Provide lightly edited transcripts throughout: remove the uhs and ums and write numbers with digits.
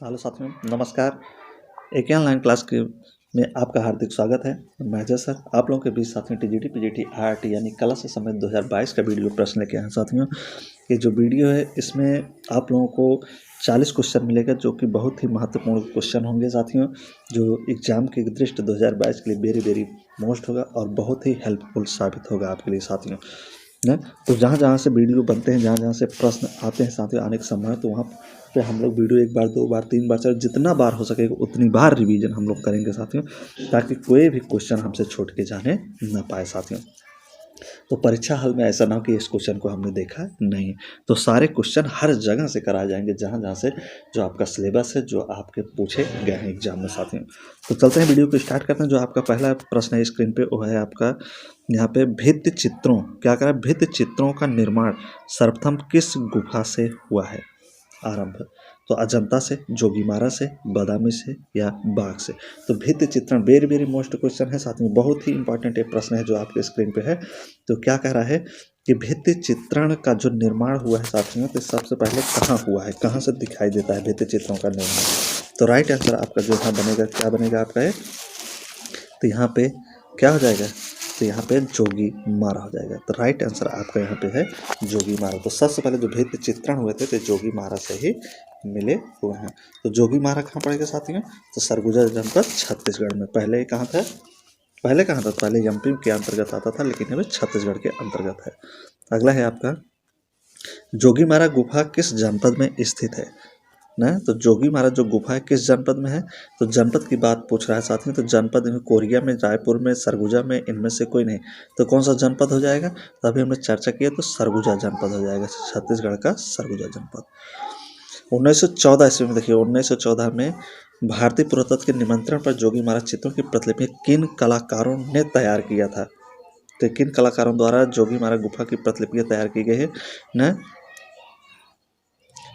Hello साथियों, नमस्कार। एक ऑनलाइन क्लास के में आपका हार्दिक स्वागत है। मैं अजय सर आप लोगों के बीच साथियों टीजीटी पीजीटी आरआरटी यानी कला से संबंधित 2022 का वीडियो प्रश्न लेके आए हैं। साथियों ये जो वीडियो है इसमें आप लोगों को 40 क्वेश्चन मिलेगा जो कि बहुत ही महत्वपूर्ण क्वेश्चन होंगे साथियों, जो एग्जाम की दृष्टि 2022 के लिए वेरी वेरी मोस्ट होगा और बहुत ही हेल्पफुल साबित होगा आपके लिए साथियों। ना तो जहाँ जहाँ से वीडियो बनते हैं, जहाँ जहाँ से प्रश्न आते हैं साथियों आने के समय, तो वहाँ पे हम लोग वीडियो एक बार, दो बार, तीन बार, चाहे जितना बार हो सके उतनी बार रिवीजन हम लोग करेंगे साथियों, ताकि कोई भी क्वेश्चन हमसे छूट के जाने न पाए साथियों। तो परीक्षा हॉल में ऐसा ना हो कि इस क्वेश्चन को हमने देखा नहीं, तो सारे क्वेश्चन हर जगह से कराए जाएंगे जहाँ जहाँ से जो आपका सिलेबस है, जो आपके पूछे गए हैं एग्जाम में साथियों। तो चलते हैं वीडियो को स्टार्ट करते हैं। जो आपका पहला प्रश्न है स्क्रीन पे वो है आपका यहाँ पे भित्ति चित्रों, क्या करा, भित्ति चित्रों का निर्माण सर्वप्रथम किस गुफा से हुआ है आरंभ? तो अजंता से, जोगीमारा से, बादामी से या बाघ से? तो भित्ति चित्रण वेरी वेरी मोस्ट क्वेश्चन है साथ में, बहुत ही इंपॉर्टेंट एक प्रश्न है जो आपके स्क्रीन पे है। तो क्या कह रहा है कि भित्ति चित्रण का जो निर्माण हुआ है साथियों, तो सबसे पहले कहाँ हुआ है, कहाँ से दिखाई देता है भित्ति चित्रों का निर्माण? तो राइट आंसर आपका जो यहाँ बनेगा, क्या बनेगा आपका है, तो यहाँ पे क्या हो जाएगा, तो यहाँ पे जोगी मारा हो जाएगा। तो राइट आंसर आपका यहाँ पे है जोगी मारा। तो सबसे पहले जो भित्ति चित्रण हुए थे तो जोगी मारा से ही मिले हुए हैं। तो जोगी मारा कहाँ पड़ेगा साथियों, तो सरगुजा जनपद छत्तीसगढ़ में। पहले कहाँ था, पहले कहाँ था, पहले एमपी के अंतर्गत आता था, लेकिन अभी छत्तीसगढ़ के अंतर्गत है। अगला है आपका जोगी मारा गुफा किस जनपद में स्थित है ना? तो जोगी महाराज जो गुफा है किस जनपद में है, तो जनपद की बात पूछ रहा है साथियों। तो जनपद में कोरिया में, रायपुर में, सरगुजा में, इनमें से कोई नहीं। तो कौन सा जनपद हो जाएगा, तो अभी हमने चर्चा किया तो सरगुजा जनपद हो जाएगा, छत्तीसगढ़ का सरगुजा जनपद। 1914 ईस्वी में, देखिए 1914 में भारतीय पुरातत्व के निमंत्रण पर जोगी महाराज चित्रों की प्रतिलिपि किन कलाकारों ने तैयार किया था? तो किन कलाकारों द्वारा जोगी महाराज गुफा की प्रतिलिपियाँ तैयार की गई है ना?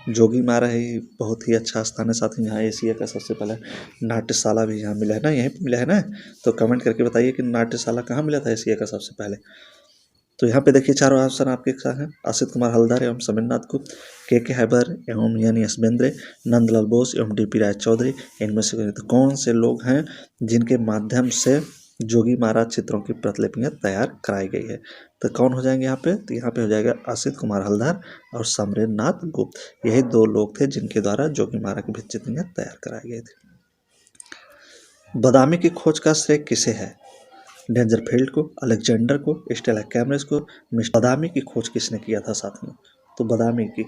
जोगी मारा है बहुत ही अच्छा स्थान है साथ ही, यहाँ एशिया का सबसे पहला नाट्यशाला भी यहाँ मिला है ना, यहीं पे मिला है ना। तो कमेंट करके बताइए कि नाट्यशाला कहाँ मिला था एशिया का सबसे पहले। तो यहाँ पे देखिए चारों ऑप्शन आपके साथ हैं, असित कुमार हल्दार एवं समीरनाथ गुप्त, के हैबर एवं यानी एस बेंद्रे, नंदलाल बोस एवं डीपी राय चौधरी। इनमें से तो कौन से लोग हैं जिनके माध्यम से जोगी महाराज चित्रों की प्रतिलिपियाँ तैयार कराई गई है? तो कौन हो जाएंगे यहाँ पे, तो यहाँ पे हो जाएगा असित कुमार हल्दार और समीरनाथ गुप्त। यही दो लोग थे जिनके द्वारा जोगी महाराज की भित्तिचित्रियाँ तैयार कराई गई थी। बादामी की खोज का श्रेय किसे है? डेंजरफील्ड को, अलेक्जेंडर को, स्टेला कैमरस को। बादामी की खोज किसने किया था साथियों? तो बादामी की,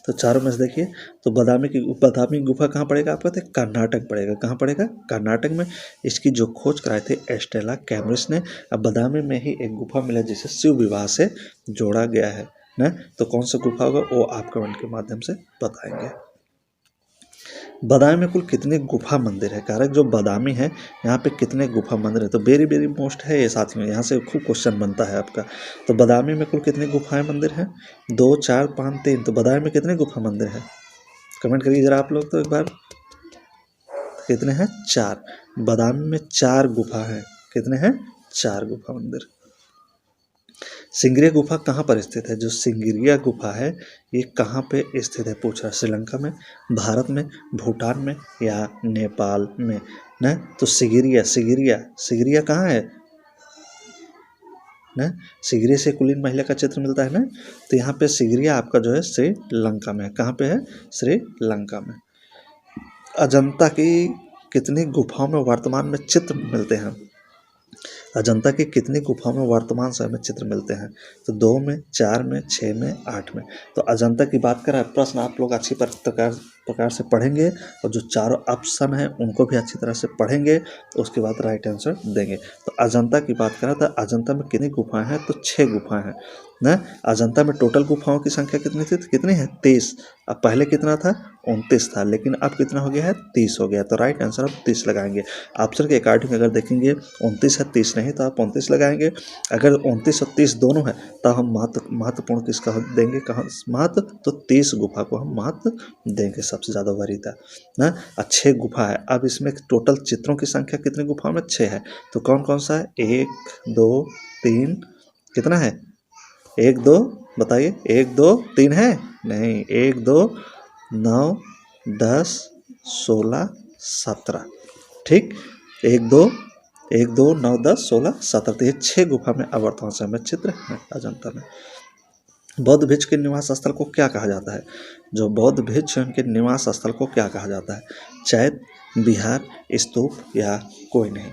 तो चारों में से देखिए, तो बादामी गुफा कहाँ पड़ेगा आपका, तो कर्नाटक पड़ेगा। कहाँ पड़ेगा, कर्नाटक में। इसकी जो खोज कराए थे स्टेला कैमरस ने। अब बादामी में ही एक गुफा मिला जिसे शिव विवाह से जोड़ा गया है ना। तो कौन सा गुफा होगा वो आप कमेंट के माध्यम से बताएंगे। बादामी में कुल कितने गुफा मंदिर है, कारक जो बादामी है यहाँ पे कितने गुफा मंदिर है? तो वेरी वेरी मोस्ट है ये साथियों, यहाँ से खूब क्वेश्चन बनता है आपका। तो बादामी में कुल कितने गुफाएं मंदिर हैं, 2, 4, 5, 3। तो बादामी में कितने गुफा मंदिर है, कमेंट करिए जरा आप लोग तो एक बार। कितने हैं, 4। बादामी में 4 गुफा है। कितने हैं, 4 गुफा मंदिर। सिंगरिया गुफा कहाँ पर स्थित है? जो सिंगरिया गुफा है ये कहाँ पे स्थित है पूछ रहा है, श्रीलंका में, भारत में, भूटान में या नेपाल में ना? तो सिगिरिया कहाँ है ना? सिगिरिया से कुलीन महिला का चित्र मिलता है ना। तो यहाँ पे सिगिरिया आपका जो है श्रीलंका में है। कहाँ पे है, श्रीलंका में। अजंता की कितनी गुफाओं में वर्तमान में चित्र मिलते हैं? अजंता की कितनी गुफाओं में वर्तमान समय में चित्र मिलते हैं? तो 2 में, 4 में, 6 में, 8 में। तो अजंता की बात करें, प्रश्न आप लोग अच्छी प्रकार से पढ़ेंगे और जो चारों ऑप्शन हैं उनको भी अच्छी तरह से पढ़ेंगे, तो उसके बाद राइट आंसर देंगे। तो अजंता की बात करें तो अजंता में कितनी गुफाएं हैं, तो 6 गुफाएं हैं ना। अजंता में टोटल गुफाओं की संख्या कितनी थी, तो कितनी है, 23। अब पहले कितना था, 29 था, लेकिन अब कितना हो गया है, 30 हो गया। तो राइट आंसर अब 30 लगाएंगे। ऑप्शन के अकॉर्डिंग अगर देखेंगे 29 है 30 नहीं, तो आप 29 लगाएंगे। अगर 29 और 30 दोनों है तो हम महत्वपूर्ण किसका देंगे, कहाँ महत्व, तो 30 गुफा को हम महत्व देंगे, सबसे ज़्यादा वरीयता ना। 6 गुफा है। अब इसमें टोटल चित्रों की संख्या कितनी गुफाओं में, 6 है। तो कौन कौन सा है, 1, 2, 3, कितना है, 1, 2 बताइए, 1, 2, 3 है नहीं, 1, 2, 9, 10, 16, 17। ठीक, 1 2 1 2 9 10 16 17। तो ये 6 गुफा में अवर्तमान समय चित्र है अजंता में। बौद्ध भिक्षु के निवास स्थल को क्या कहा जाता है? जो बौद्ध भिक्षु हैं उनके निवास स्थल को क्या कहा जाता है? चैत्य, विहार, स्तूप या कोई नहीं?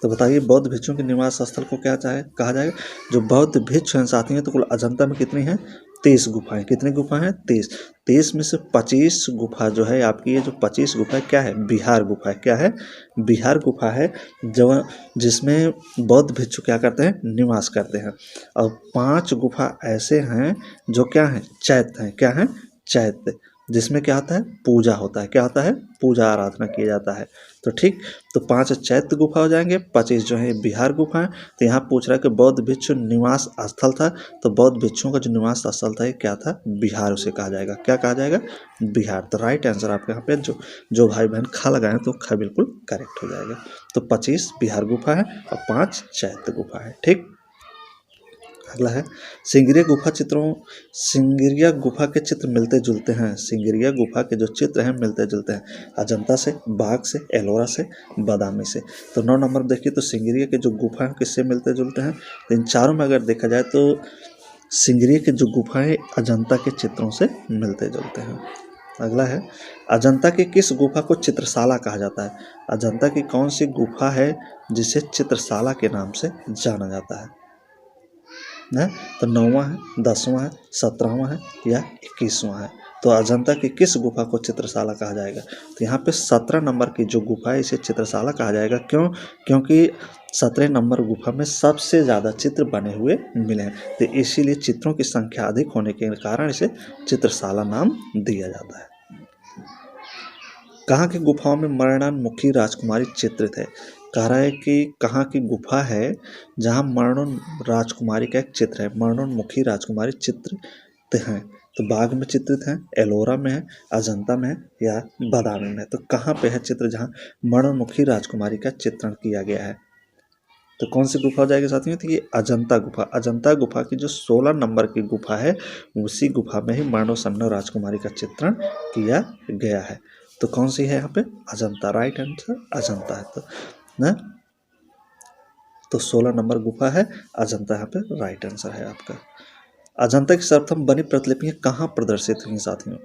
तो बताइए बौद्ध भिक्षुओं के निवास स्थल को क्या कहा जाएगा? जो बौद्ध भिक्षु हैं साथियों, तो कुल अजंता में कितनी हैं? 30 गुफाएं। कितनी गुफा हैं? 30। 30 में से 25 गुफा जो है आपकी, ये जो 25 गुफा क्या है? बिहार गुफा है। क्या है? बिहार गुफा है, जो जिसमें बौद्ध भिक्षु क्या करते हैं? निवास करते हैं। और 5 गुफा ऐसे हैं जो क्या हैं? चैत्य हैं। क्या हैं? चैत्य, जिसमें क्या होता है? पूजा होता है। क्या होता है? पूजा आराधना किया जाता है। तो ठीक, तो 5 चैत्य गुफा हो जाएंगे, 25 जो है बिहार गुफा है। तो यहाँ पूछ रहा है कि बौद्ध भिक्षु निवास स्थल था, तो बौद्ध भिक्षुओं का जो निवास स्थल था ये क्या था? बिहार उसे कहा जाएगा। क्या कहा जाएगा? बिहार। तो राइट आंसर आपके यहाँ पे जो भाई बहन खा लगाए तो खा बिल्कुल करेक्ट हो जाएगा। तो 25 बिहार गुफा है और 5 चैत्य गुफा है। ठीक, अगला है सिंगरिया गुफा के चित्र मिलते जुलते हैं। सिंगरिया गुफा के जो चित्र हैं मिलते जुलते हैं अजंता से, बाघ से, एलोरा से, बादामी से। तो 9 नंबर देखिए, तो सिंगरिया के जो गुफा हैं किससे मिलते जुलते हैं? तो इन चारों में अगर देखा जाए तो सिंगरिया के जो गुफा है अजंता के चित्रों से मिलते जुलते हैं। अगला है अजंता की किस गुफा को चित्रशाला कहा जाता है? अजंता की कौन सी गुफा है जिसे चित्रशाला के नाम से जाना जाता है? तो 9वां है, 10वां है, 17वां है या 21वां है? तो अजंता की किस गुफा को चित्रशाला कहा जाएगा? तो यहाँ पे 17 नंबर की जो गुफा है इसे चित्रशाला कहा जाएगा। क्यों? क्योंकि 17 नंबर गुफा में सबसे ज़्यादा चित्र बने हुए मिले हैं, तो इसीलिए चित्रों की संख्या अधिक होने के कारण इसे चित्रशाला नाम दिया जाता है। कहाँ की गुफाओं में मरणोन्मुखी राजकुमारी चित्रित है? कह रहा है कि कहाँ की गुफा है जहाँ मरणोन्मुखी राजकुमारी का एक चित्र है, मरणोन्मुखी राजकुमारी चित्रित हैं? तो बाघ में चित्रित है, एलोरा में है, अजंता में है या बादामी में? तो कहाँ पे है चित्र जहाँ मरणोन्मुखी राजकुमारी का चित्रण किया गया है? तो कौन सी गुफा हो जाएगी साथियों? तो ये अजंता गुफा। अजंता गुफा की जो 16 नंबर की गुफा है उसी गुफा में ही मरणोत्सन्न राजकुमारी का चित्रण किया गया है। तो कौन सी है यहाँ पे? अजंता। राइट आंसर अजंता है। तो 16 नंबर गुफा है अजंता, यहाँ पे राइट आंसर है आपका। अजंता की सर्वप्रथम बनी प्रतिलिपियां कहाँ प्रदर्शित हुई साथियों?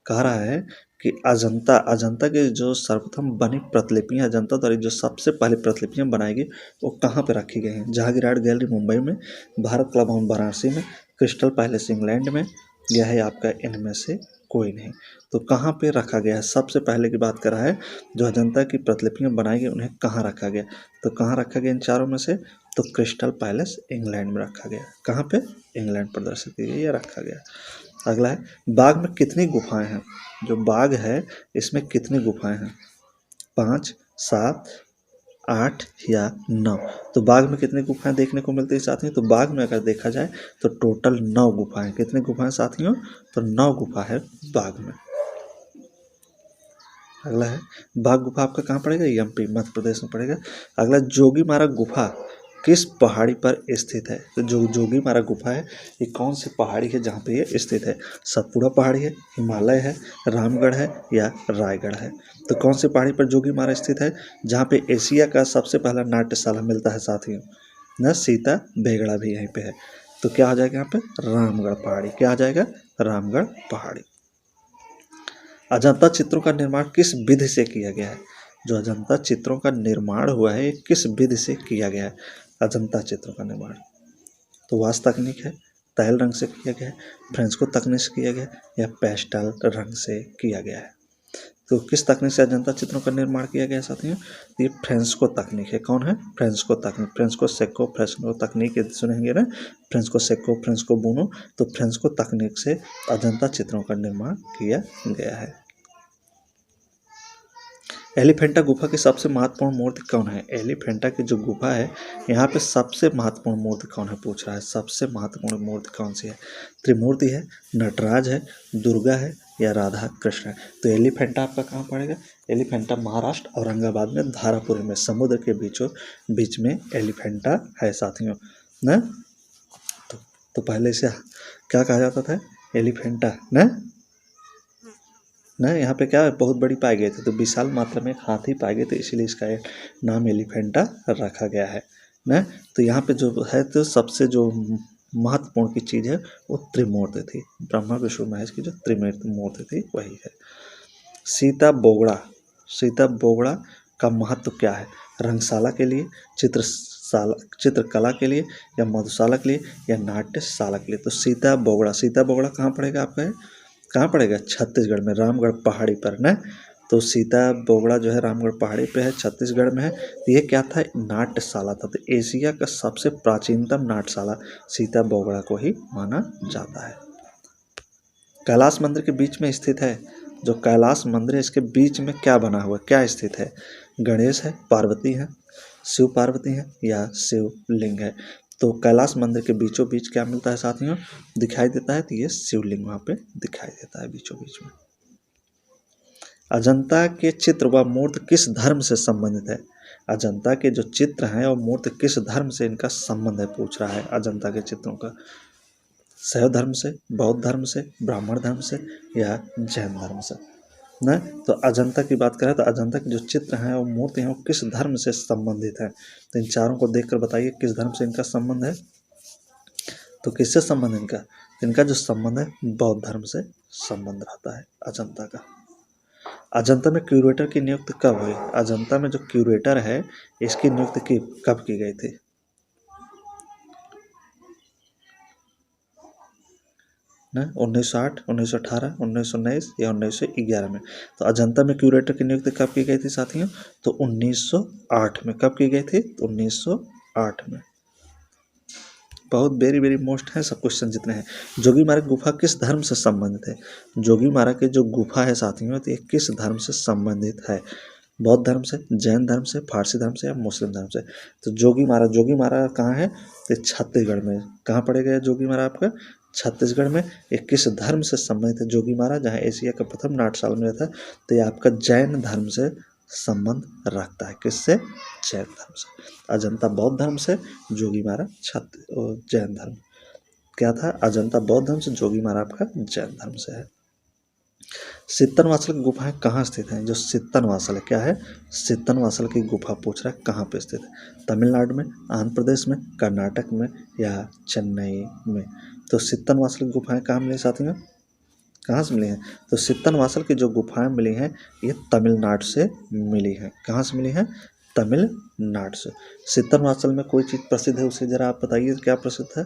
कह रहा है कि अजंता के जो सर्वप्रथम बनी प्रतिलिपियां, अजंता द्वारा जो सबसे पहले प्रतिलिपियां बनाई गई वो कहाँ पे रखी गई हैं? जहांगीर आर्ट गैलरी मुंबई में, भारत क्लब भवन वाराणसी में, क्रिस्टल पैलेस इंग्लैंड में, यह है आपका इनमें से कोई नहीं। तो कहाँ पे रखा गया है? सबसे पहले की बात कर रहा है, जो अजंता की प्रतिलिपियां बनाई गई उन्हें कहाँ रखा गया? तो कहाँ रखा गया इन चारों में से? तो क्रिस्टल पैलेस इंग्लैंड में रखा गया। कहाँ पे? इंग्लैंड प्रदर्शित की गई, या रखा गया। अगला है बाघ में कितनी गुफाएं हैं? जो बाघ है इसमें कितनी गुफाएं हैं? 5, 7, 8 या 9? तो बाघ में कितनी गुफाएं देखने को मिलती है साथियों? तो बाघ में अगर देखा जाए तो टोटल 9 गुफाएं। कितनी गुफाएं साथियों? तो 9 गुफा है बाघ में। अगला है बाघ गुफा आपका कहाँ पड़ेगा? एमपी मध्य प्रदेश में पड़ेगा। अगला जोगीमारा गुफा किस पहाड़ी पर स्थित है? तो जो जोगीमारा गुफा है ये कौन सी पहाड़ी है जहाँ पे ये स्थित है? सतपुड़ा पहाड़ी है, हिमालय है, रामगढ़ है या रायगढ़ है? तो कौन सी पहाड़ी पर जोगीमारा स्थित है? जहाँ पे एशिया का सबसे पहला नाट्यशाला मिलता है साथियों, न सीता बेगड़ा भी यहीं पे है। तो क्या आ जाएगा यहाँ पे? रामगढ़ पहाड़ी। क्या आ जाएगा? रामगढ़ पहाड़ी। अजंता चित्रों का निर्माण किस विधि से किया गया है? जो अजंता चित्रों का निर्माण हुआ है किस विधि से किया गया है? अजंता चित्रों का निर्माण तो वास्तु तकनीक है, तैल रंग से किया गया है, फ्रेंस्को तकनीक से किया गया है या पेस्टल रंग से किया गया है? तो किस तकनीक से अजंता चित्रों का निर्माण किया गया है साथियों? ये फ्रेंस्को तकनीक है। कौन है? फ्रेंस्को तकनीक। फ्रेंस्को सेको फ्रेंस्को तकनीक सुनेंगे ना, फ्रेंस्को सेको फ्रेंस्को बूनो। तो फ्रेंस्को तकनीक से अजंता चित्रों का निर्माण किया गया है। एलिफेंटा गुफा की सबसे महत्वपूर्ण मूर्ति कौन है? एलिफेंटा की जो गुफा है यहाँ पे सबसे महत्वपूर्ण मूर्ति कौन है पूछ रहा है। सबसे महत्वपूर्ण मूर्ति कौन सी है? त्रिमूर्ति है, नटराज है, दुर्गा है या राधा कृष्ण है? तो एलिफेंटा आपका कहाँ पड़ेगा? एलिफेंटा महाराष्ट्र औरंगाबाद में धारापुर में समुद्र के बीच में एलिफेंटा है साथियों न। तो पहले से क्या कहा जाता था? एलिफेंटा न। ना यहाँ पे क्या है, बहुत बड़ी पाए गए थे, तो विशाल मात्रा में एक हाथी पाए गए थे, इसीलिए इसका नाम एलिफेंटा रखा गया है ना। तो यहाँ पे जो है तो सबसे जो महत्वपूर्ण की चीज़ है वो त्रिमूर्ति थी, ब्रह्मा विष्णु महेश की जो त्रिमूर्ति थी वही है। सीता बोगड़ा, सीता बोगड़ा का महत्व क्या है? रंगशाला के लिए, चित्रकला के लिए, या मधुशाला के लिए, या नाट्यशाला के लिए। तो सीता बोगड़ा कहाँ पड़ेगा आपका है? कहाँ पड़ेगा? छत्तीसगढ़ में, रामगढ़ पहाड़ी पर ना। तो सीता बोगड़ा जो है रामगढ़ पहाड़ी पे है, छत्तीसगढ़ में है। तो ये क्या था? नाट्यशाला था। तो एशिया का सबसे प्राचीनतम नाट्यशाला सीता बोगड़ा को ही माना जाता है। कैलाश मंदिर के बीच में स्थित है, जो कैलाश मंदिर है इसके बीच में क्या बना हुआ, क्या स्थित है? गणेश है, पार्वती है, शिव पार्वती है, या शिवलिंग है। तो कैलाश मंदिर के बीचों बीच क्या मिलता है साथियों? दिखाई देता है, तो ये शिवलिंग वहाँ पे दिखाई देता है बीचों बीच में। अजंता के चित्र व मूर्ति किस धर्म से संबंधित है? अजंता के जो चित्र हैं और मूर्ति किस धर्म से इनका संबंध है, पूछ रहा है अजंता के चित्रों का। शैव धर्म से, बौद्ध धर्म से, ब्राह्मण धर्म से, या जैन धर्म से ना। तो अजंता की बात करें तो अजंता के जो चित्र हैं और मूर्ति हैं वो किस धर्म से संबंधित है? तो इन चारों को देखकर बताइए किस धर्म से इनका संबंध है। तो किससे संबंध है इनका? इनका जो संबंध है बौद्ध धर्म से संबंध रहता है अजंता का। अजंता में क्यूरेटर की नियुक्ति कब हुई? अजंता में जो क्यूरेटर है इसकी नियुक्ति कब की गई थी? ना 1908, 1918, 1919 या 1911 में। तो अजंता में क्यूरेटर की नियुक्ति कब की गई थी साथियों? तो 1908 में। कब की गई थी? तो 1908 में। बहुत वेरी वेरी मोस्ट है सब क्वेश्चन जितने हैं। जोगीमारा गुफा किस धर्म से संबंधित है? जोगीमारा के जो गुफा है साथियों तो ये किस धर्म से संबंधित है? बौद्ध धर्म से, जैन धर्म से, फारसी धर्म से, या मुस्लिम धर्म से। तो जोगीमारा कहाँ है? तो छत्तीसगढ़ में। कहाँ पड़ेगा जोगीमारा आपका? छत्तीसगढ़ में। ये किस धर्म से संबंधित है जोगीमारा? जहाँ एशिया का प्रथम नाट्यशाला मिला था। तो ये आपका जैन धर्म से संबंध रखता है। किससे? जैन धर्म से। अजंता बौद्ध धर्म से, जोगीमारा जैन धर्म। क्या था? अजंता बौद्ध धर्म से, जोगीमारा आपका जैन धर्म से है। सित्तनवासल की गुफाएं कहाँ स्थित हैं? जो सित्तनवासल है क्या है? सित्तनवासल की गुफा पूछ रहा है कहाँ पे स्थित है? तमिलनाडु में, आंध्र प्रदेश में, कर्नाटक में, या चेन्नई में। तो सित्तनवासल की गुफाएं कहाँ मिली साथियों? कहाँ से मिली हैं? तो सित्तनवासल की जो गुफाएं मिली हैं ये तमिलनाडु से मिली हैं। कहाँ से मिली हैं? तमिलनाडु से। सित्तनवासल में कोई चीज़ प्रसिद्ध है उसे जरा आप बताइए क्या प्रसिद्ध है?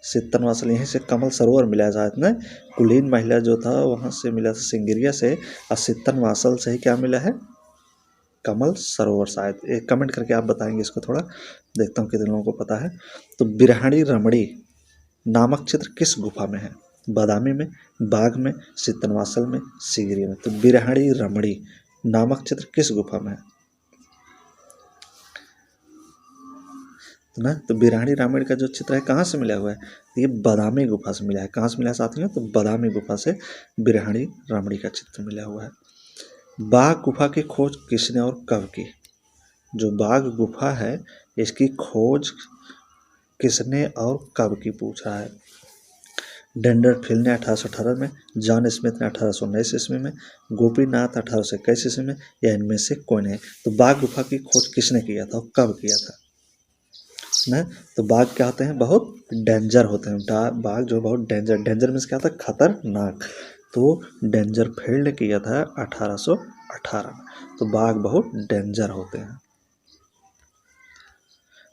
सित्तनवासल यहीं से कमल सरोवर मिला है शायद ना। कुलीन महिला जो था वहाँ से मिला था, सिंगरिया से। और सित्तनवासल से ही क्या मिला है? कमल सरोवर शायद। एक कमेंट करके आप बताएंगे इसको, थोड़ा देखता हूँ कितने लोगों को पता है। तो बिरहाड़ी रमणी नामक चित्र किस गुफा में है? बादामी में, बाग में, सित्तनवासल में, सिगरी में। तो बिरहाड़ी रमणी नामक चित्र किस गुफा में है? ना। तो बिरहाड़ी रामायण का जो चित्र है कहाँ से मिला हुआ है? ये बादामी गुफा से मिला है। कहाँ से मिला है साथियों? तो बादामी गुफा से बिरहाड़ी रामायण का चित्र मिला हुआ है। बाघ गुफा की खोज किसने और कब की? जो बाघ गुफा है इसकी खोज किसने और कब की पूछ रहा है। डेंडरफिल ने 1818 में, जॉन स्मिथ ने 1819 ईस्वी में, गोपीनाथ 1821 ईस्वी में, या इनमें से कोई नहीं। तो बाघ गुफा की खोज किसने किया था और कब किया था ना? तो बाघ क्या होते हैं? बहुत डेंजर होते हैं। बाघ जो बहुत डेंजर मीन्स क्या होता है? खतरनाक। तो डेंजर फील्ड ने किया था 1818 में। तो बाघ बहुत डेंजर होते हैं।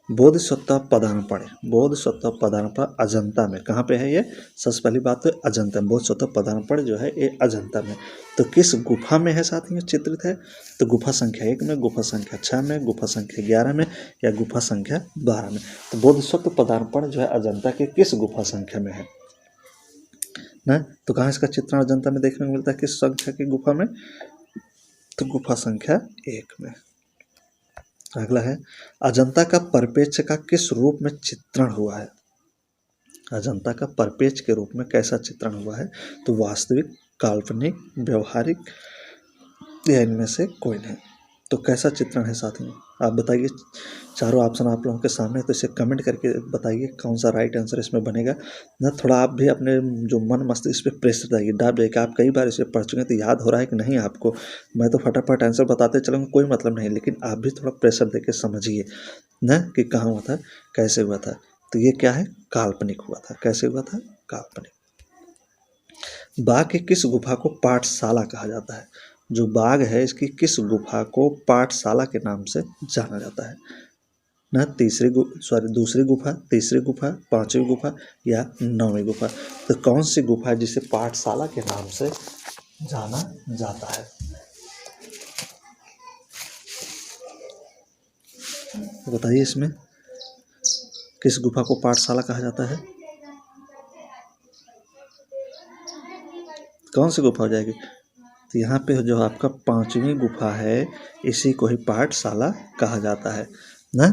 बोधिसत्व पदार्पण, बोधिसत्व पदार्पण अजंता में कहाँ पे है? ये सबसे पहली बात तो अजंता में। बोधिसत्व पदार्पण जो है ये अजंता में। तो किस गुफा में है साथियों चित्रित है? तो गुफा संख्या 1 में, गुफा संख्या 6 में, गुफा संख्या 11 में, या गुफा संख्या 12 में। तो बोधिसत्व पदार्पण जो है अजंता के किस गुफा संख्या में है ना? तो कहाँ इसका चित्रण अजंता में देखने को मिलता है? किस संख्या की गुफा में? तो गुफा संख्या 1 में। अगला है अजंता का परिप्रेक्ष्य का किस रूप में चित्रण हुआ है? अजंता का परिप्रेक्ष्य के रूप में कैसा चित्रण हुआ है? तो वास्तविक, काल्पनिक, व्यवहारिक, या इनमें से कोई नहीं। तो कैसा चित्रण है साथियों, आप बताइए। चारों ऑप्शन आप लोगों के सामने, तो इसे कमेंट करके बताइए कौन सा राइट आंसर इसमें बनेगा ना। थोड़ा आप भी अपने जो मन मस्तिष्क पे प्रेशर डालिए, डाल कि आप कई बार इसे पढ़ चुके हैं तो याद हो रहा है कि नहीं आपको। मैं तो फटाफट आंसर बताते चलूँगा, कोई मतलब नहीं, लेकिन आप भी थोड़ा प्रेशर देके समझिए ना कि कहाँ हुआ था, कैसे हुआ था। तो ये क्या है, काल्पनिक हुआ था। कैसे हुआ था, काल्पनिक। बाघ की किस गुफा को पाठशाला कहा जाता है। जो बाघ है इसकी किस गुफा को पाठशाला के नाम से जाना जाता है ना। दूसरी गुफा, तीसरी गुफा, पांचवी गुफा या नौवीं गुफा। तो कौन सी गुफा है जिसे पाठशाला के नाम से जाना जाता है, बताइए। इसमें किस गुफा को पाठशाला कहा जाता है, कौन सी गुफा हो जाएगी। तो यहाँ पे जो आपका पांचवी गुफा है इसी को ही पाठशाला कहा जाता है ना।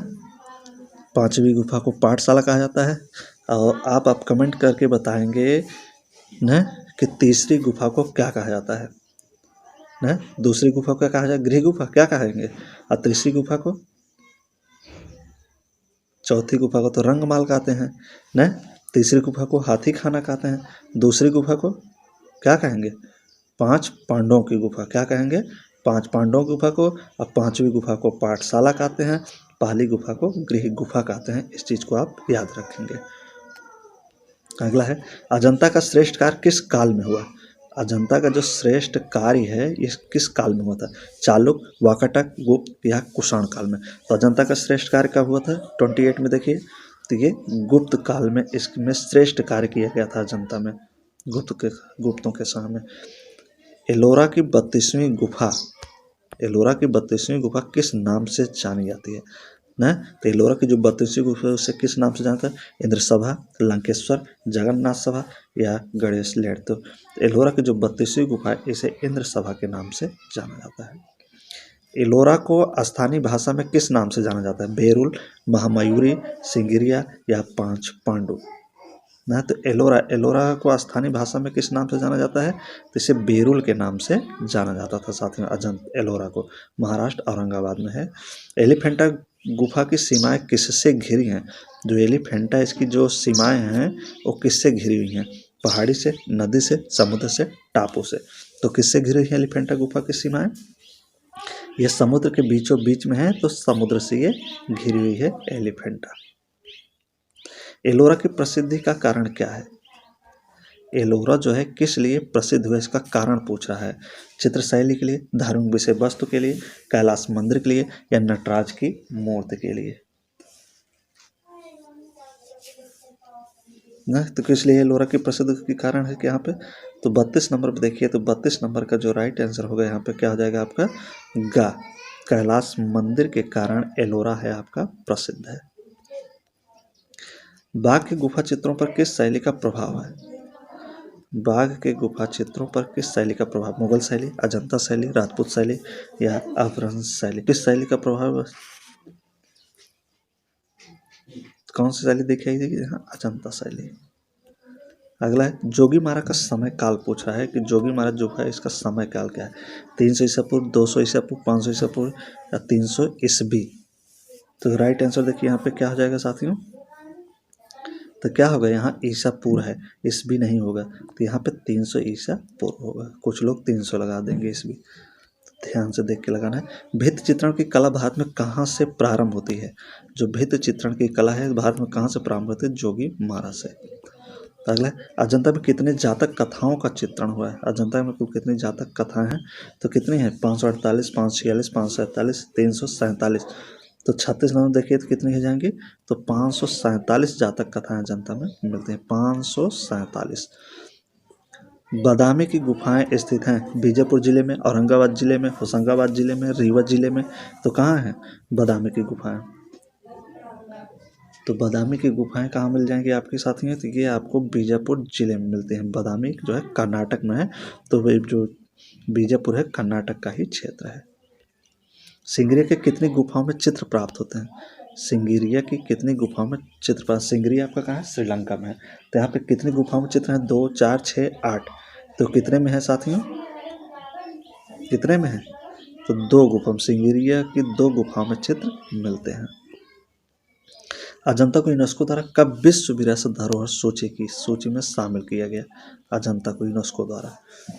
पांचवी गुफा को पाठशाला कहा जाता है। और आप कमेंट करके बताएंगे न कि तीसरी गुफा को क्या कहा जाता है न। दूसरी गुफा को क्या कहा जाए, गृह गुफा क्या कहेंगे। और तीसरी गुफा को, चौथी गुफा को तो रंगमाल कहते हैं न। तीसरी गुफा को हाथी खाना कहते हैं। दूसरी गुफा को क्या कहेंगे, पांच पांडवों की गुफा क्या कहेंगे, पांच पांडवों की गुफा को। और पांचवी गुफा को पाठशाला कहते हैं, पहली गुफा को गृह गुफा कहते हैं। इस चीज को आप याद रखेंगे। अगला है, अजंता का श्रेष्ठ कार्य किस काल में हुआ। अजंता का जो श्रेष्ठ कार्य है ये किस काल में हुआ था, चालुक्य, वाकाटक, गुप्त या कुषाण काल में। तो अजंता का श्रेष्ठ कार्य कब हुआ था, 28 में देखिए। तो ये गुप्त काल में इसमें श्रेष्ठ कार्य किया गया था अजंता में, गुप्तों के सामने। एलोरा की 32वीं गुफा, एलोरा की 32वीं गुफा किस नाम से जानी जाती है ना। तो एलोरा की जो 32वीं गुफा है उसे किस नाम से जानता है, इंद्र सभा, लंकेश्वर, जगन्नाथ सभा या गणेश लेट। तो एलोरा की जो 32वीं गुफा है इसे इंद्र सभा के नाम से जाना जाता है। एलोरा को स्थानीय भाषा में किस नाम से जाना जाता है, बेरुल, महामयूरी, सिंगिरिया या पांच पांडु ना। तो एलोरा को स्थानीय भाषा में किस नाम से जाना जाता है, तो इसे बेरुल के नाम से जाना जाता था साथियों। एलोरा को महाराष्ट्र औरंगाबाद में है। एलिफेंटा गुफा की सीमाएं किससे घिरी हैं। जो एलिफेंटा इसकी जो सीमाएं हैं वो किससे घिरी हुई हैं, पहाड़ी से, नदी से, समुद्र से, टापू से। तो किससे घिरी हुई है एलिफेंटा गुफा की सीमाएं, ये समुद्र के बीचों बीच में है, तो समुद्र से ये घिरी हुई है एलिफेंटा। एलोरा की प्रसिद्धि का कारण क्या है। एलोरा जो है किस लिए प्रसिद्ध हुआ, इसका कारण पूछ रहा है। चित्र शैली के लिए, धार्मिक विषय वस्तु के लिए, कैलाश मंदिर के लिए या नटराज की मूर्ति के लिए ना। तो किस लिए एलोरा की प्रसिद्ध के कारण है कि यहाँ पे, तो 32 नंबर पे देखिए। तो 32 नंबर का जो राइट आंसर होगा यहाँ पे क्या हो जाएगा आपका, गा, कैलाश मंदिर के कारण एलोरा है आपका प्रसिद्ध है। बाघ के गुफा चित्रों पर किस शैली का प्रभाव है। बाघ के गुफा चित्रों पर किस शैली का प्रभाव, मुगल शैली, अजंता शैली, राजपूत शैली या अपभ्रंश शैली। किस शैली का प्रभाव, कौन सी शैली दिखाई देगी यहाँ, अजंता शैली। अगला है, जोगीमारा का समय काल पूछ रहा है कि जोगीमारा जो है इसका समय काल क्या है, 300 ईसा पूर्व, 200 ईसा पूर्व, 500 ईसा पूर्व या 300 ईस्वी। तो राइट आंसर देखिए यहाँ पे क्या हो जाएगा साथियों, तो क्या होगा यहाँ ईसा पूर्व है, ईस्वी नहीं होगा। तो यहाँ पे 300 ईसा पूर्व होगा। कुछ लोग 300 लगा देंगे ईस्वी, ध्यान से देख के लगाना है। भित्ति चित्रण की कला भारत में कहाँ से प्रारंभ होती है। जो भित्ति चित्रण की कला है भारत में कहाँ से प्रारंभ होती है, जोगीमारा से। अगला, अजंता में कितने जातक कथाओं का चित्रण हुआ है। अजंता में कुल कितनी जातक कथाएं हैं, तो कितनी है, 548, 546, 547, 347। तो 36 नंबर देखिए तो कितनी हो जाएंगी, तो 547 जातक कथाएं अजंता में मिलती हैं, 547। बादामी की गुफाएं स्थित हैं बीजापुर जिले में, औरंगाबाद जिले में, होशंगाबाद जिले में, रीवा जिले में। तो कहाँ है बादामी की गुफाएं, तो बादामी की गुफाएं कहाँ मिल जाएंगी आपके साथियों, तो ये आपको बीजापुर जिले में मिलते हैं। बादामी जो है कर्नाटक में है, तो वे जो बीजापुर है कर्नाटक का ही क्षेत्र है। सिंगरिया के कितनी गुफाओं में चित्र प्राप्त होते हैं। सिंगरिया की कितनी गुफाओं में चित्र प्राप्त, सिंगरिया आपका कहाँ है, श्रीलंका में है। तो यहाँ पे कितनी गुफाओं में चित्र हैं, 2, 4, 6, 8। तो कितने में है साथियों, कितने में है, तो 2 गुफा सिंगेरिया की 2 गुफाओं में चित्र मिलते हैं। अजंता को यूनेस्को द्वारा कब विश्व विरासत धरोहर सूची में शामिल किया गया? अजंता को यूनेस्को द्वारा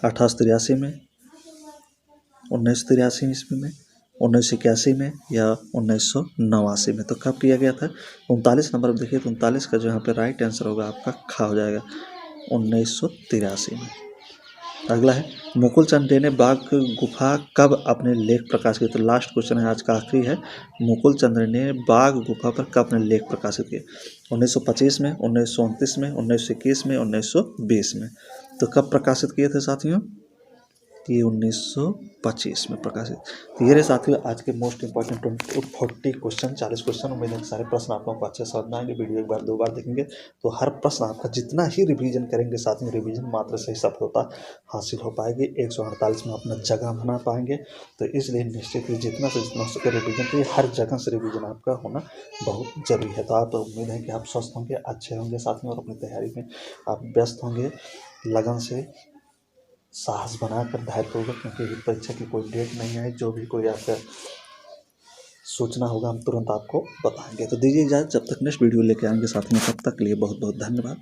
1883 में, 1983 ईस्वी में, 1981 में या 1989 में। तो कब किया गया था? 39 नंबर देखिए, तो 39 का जो यहाँ पे राइट आंसर होगा आपका खा हो जाएगा, 1983 में। अगला है, मुकुल चंद डे ने बाघ गुफा कब अपने लेख प्रकाशित किए? तो लास्ट क्वेश्चन है, आज का आखिरी है। मुकुल चंद्र ने बाघ गुफा पर कब अपने लेख प्रकाशित किए? 1925 में, 1929 में, 1921 में, 1920 में। तो कब प्रकाशित किए थे साथियों? ये 1925 में प्रकाशित। तो ये रहे साथियों आज के मोस्ट इंपॉर्टेंट 40 क्वेश्चन, 40 क्वेश्चन। उम्मीद है कि सारे प्रश्न आप लोगों को अच्छे समझ में आएंगे। वीडियो एक बार 2 बार देखेंगे तो हर प्रश्न आपका जितना ही रिवीजन करेंगे साथियों, रिवीजन मात्र से ही सफलता हासिल हो पाएगी। 148 में अपना जगह बना पाएंगे। तो इसलिए निश्चित ही जितना से जितना हो सके रिवीजन करिए। हर जगह से रिवीजन आपका होना बहुत जरूरी है। तो आप उम्मीद है कि आप स्वस्थ होंगे, अच्छे होंगे साथियों, और अपनी तैयारी में आप व्यस्त होंगे लगन से, साहस बनाकर, धैर्यपूर्वक, क्योंकि परीक्षा की कोई डेट नहीं है। जो भी कोई आपका सूचना होगा हम तुरंत आपको बताएंगे। तो दीजिए इजाज़त, जब तक नेक्स्ट वीडियो लेके आएंगे साथियों, तब तक के लिए बहुत बहुत धन्यवाद।